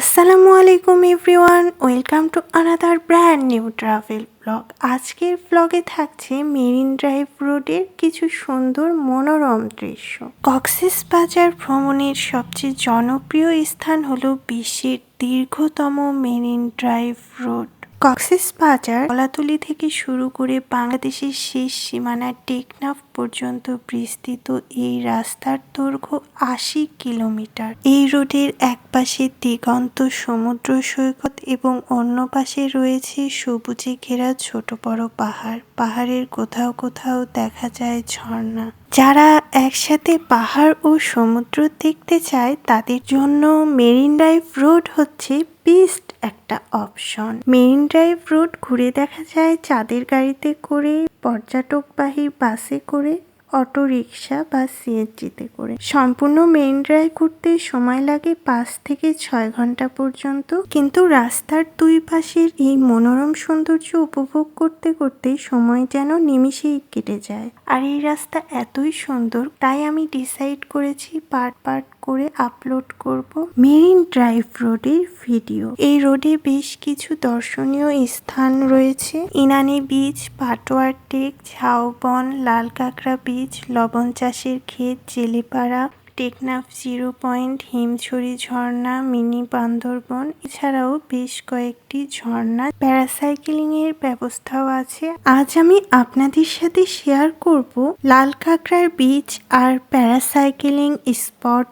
আসসালামু আলাইকুম everyone, welcome to another brand new travel blog. আজকের ব্লগে থাকছে মেরিন ড্রাইভ রোডের কিছু সুন্দর মনোরম দৃশ্য। কক্সবাজার ভ্রমণের সবচেয়ে জনপ্রিয় স্থান হলো বিশ্বের দীর্ঘতম marine drive road. Cox's Bazar Kolatoli থেকে শুরু করে বাংলাদেশের শেষ সীমানা টেকনাফ পর্যন্ত বিস্তৃত এই রাস্তার দৈর্ঘ্য ৮০ কিলোমিটার। এই রোডের এক পাশে দিগন্ত সমুদ্র সৈকত এবং অন্য পাশে রয়েছে সবুজে ঘেরা ছোট বড় পাহাড়। পাহাড়ের কোথাও কোথাও দেখা যায় ঝর্ণা। যারা একসাথে পাহাড় ও সমুদ্র দেখতে চায় তাদের জন্য মেরিন ড্রাইভ রোড হচ্ছে বেস্ট একটা অপশন। মেরিন ড্রাইভ রোড ঘুরে দেখা যায় চাঁদের গাড়িতে করে, পর্যটকবাহী বাসে করে, অটো রিক্সা বা সিএনজিতে করে। সম্পূর্ণ মেরিন ড্রাইভ ঘুরতে সময় লাগে ৫ থেকে ৬ ঘন্টা পর্যন্ত। কিন্তু রাস্তার দুই পাশের এই মনোরম সৌন্দর্য উপভোগ করতে করতে সময় যেন নিমিষেই কেটে যায়। আর এই রাস্তা এতই সুন্দর, তাই আমি ডিসাইড করেছি পার্ট করে আপলোড করব মেরিন ড্রাইভ রোডের ভিডিও। এই রোডে বেশ কিছু দর্শনীয় স্থান রয়েছে: ইনানি বিচ, পাটোয়ার টেক, ঝাউবন, লাল কাঁকড়া বিচ, লবণ চাষের ক্ষেত, জেলেপাড়া, টেকনাফ জিরো পয়েন্ট, হিমছড়ি ঝর্ণা, মিনি বান্দরবন। এছাড়াও বেশ কয়েকটি ঝর্ণা, প্যারাসাইক্লিং এর ব্যবস্থাও আছে। আজ আমি আপনাদের সাথে শেয়ার করব লাল কাঁকড়ার বিচ আর প্যারাসাইক্লিং স্পট,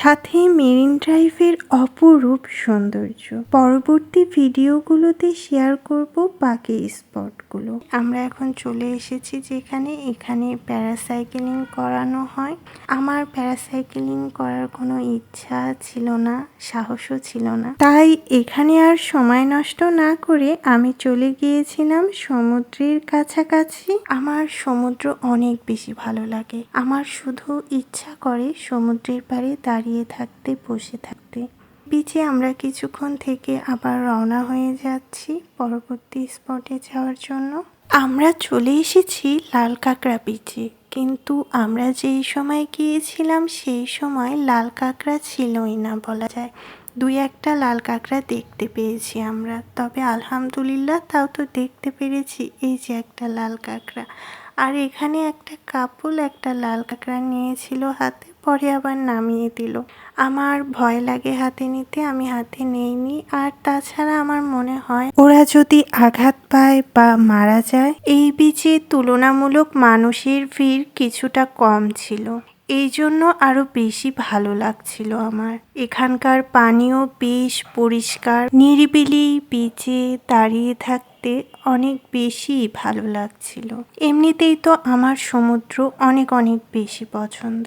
সাথে মেরিন ড্রাইভের অপরূপ সৌন্দর্য। পরবর্তী ভিডিওগুলোতে শেয়ার করব বাকি স্পটগুলো। আমরা এখন চলে এসেছি এখানে প্যারাসাইক্লিং করানো হয়। আমার প্যারাসাইক্লিং করার কোনো ইচ্ছা ছিল না, সাহসও ছিল না, তাই এখানে আর সময় নষ্ট না করে আমি চলে গিয়েছিলাম সমুদ্রের কাছাকাছি। আমার সমুদ্র অনেক বেশি ভালো লাগে। আমার শুধু ইচ্ছা করে সমুদ্রের পাড়ে দাঁড়িয়ে থাকতে, বসে থাকতে। বিচে আমরা কিছুক্ষণ থেকে আবার রওনা হয়ে যাচ্ছি পরবর্তী স্পটে যাওয়ার জন্য। আমরা চলে এসেছি লাল কাঁকড়া বিচে, কিন্তু আমরা যেই সময় গিয়েছিলাম সেই সময় লাল কাঁকড়া ছিলই না বলা যায়। দুই একটা লাল কাঁকড়া দেখতে পেয়েছি আমরা, তবে আলহামদুলিল্লাহ তাও তো দেখতে পেরেছি। এই যে একটা লাল কাঁকড়া। আর এখানে একটা কাপল একটা লাল কাঁকড়া নিয়েছিল হাতে, পরে আবার নামিয়ে দিল। আমার ভয় লাগে হাতে নিতে, আমি হাতে নেইনি। আর তাছাড়া আমার মনে হয় ওরা যদি আঘাত পায় বা মারা যায়। এই বিচে তুলনামূলক মানুষের ভিড় কিছুটা কম ছিল, এই জন্য আরো বেশি ভালো লাগছিল আমার। এখানকার পানিও বেশ পরিষ্কার, নিরিবিলি বিচে দাঁড়িয়ে থাকতে অনেক বেশি ভালো লাগছিল। এমনিতেই তো আমার সমুদ্র অনেক বেশি পছন্দ।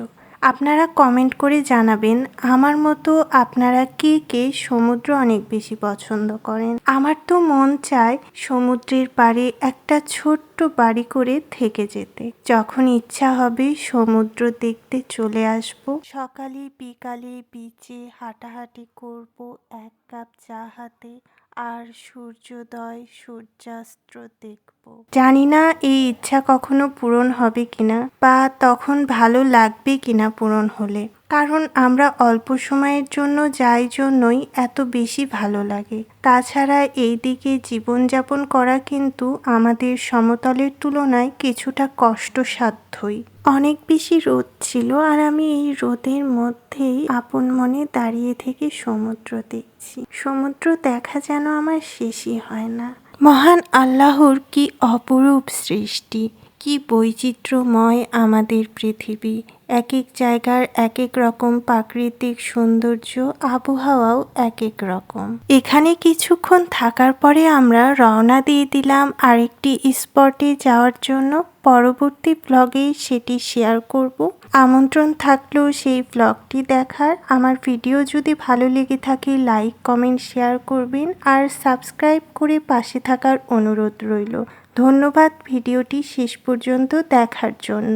আপনারা কমেন্ট করে জানাবেন আমার মতো আপনারা কে কে সমুদ্র অনেক বেশি পছন্দ করেন। আমার তো মন চায় সমুদ্রের পাড়ে একটা ছোট্ট বাড়ি করে থেকে যেতে। যখন ইচ্ছা হবে সমুদ্র দেখতে চলে আসব। সকালে বিকালে বিচে হাঁটাহাঁটি করব এক কাপ চা হাতে, আর সূর্যোদয় সূর্যাস্ত দেখব। জানি না এই ইচ্ছা কখনো পূরণ হবে কিনা, বা তখন ভালো লাগবে কিনা পূরণ হলে। কারণ আমরা অল্প সময়ের জন্য যাই জন্যই এত বেশি ভালো লাগে। তাছাড়া এই দিকে জীবনযাপন করা কিন্তু আমাদের সমতলের তুলনায় কিছুটা কষ্টসাধ্যই। অনেক বেশি রোদ ছিল, আর আমি এই রোদের মধ্যেই আপন মনে দাঁড়িয়ে থেকে সমুদ্র দেখছি। সমুদ্র দেখা যেন আমার শেষই হয় না। মহান আল্লাহর কি অপরূপ সৃষ্টি, কি বৈচিত্র্যময় আমাদের পৃথিবী। এক এক জায়গার এক এক রকম প্রাকৃতিক সৌন্দর্য, আবহাওয়াও এক এক রকম। এখানে কিছুক্ষণ থাকার পরে আমরা রওনা দিয়ে দিলাম আরেকটি স্পটে যাওয়ার জন্য। পরবর্তী ব্লগে সেটি শেয়ার করব। আমন্ত্রণ থাকলো সেই ব্লগটি দেখার। আমার ভিডিও যদি ভালো লেগে থাকে লাইক কমেন্ট শেয়ার করবেন, আর সাবস্ক্রাইব করে পাশে থাকার অনুরোধ রইল। ধন্যবাদ ভিডিওটি শেষ পর্যন্ত দেখার জন্য।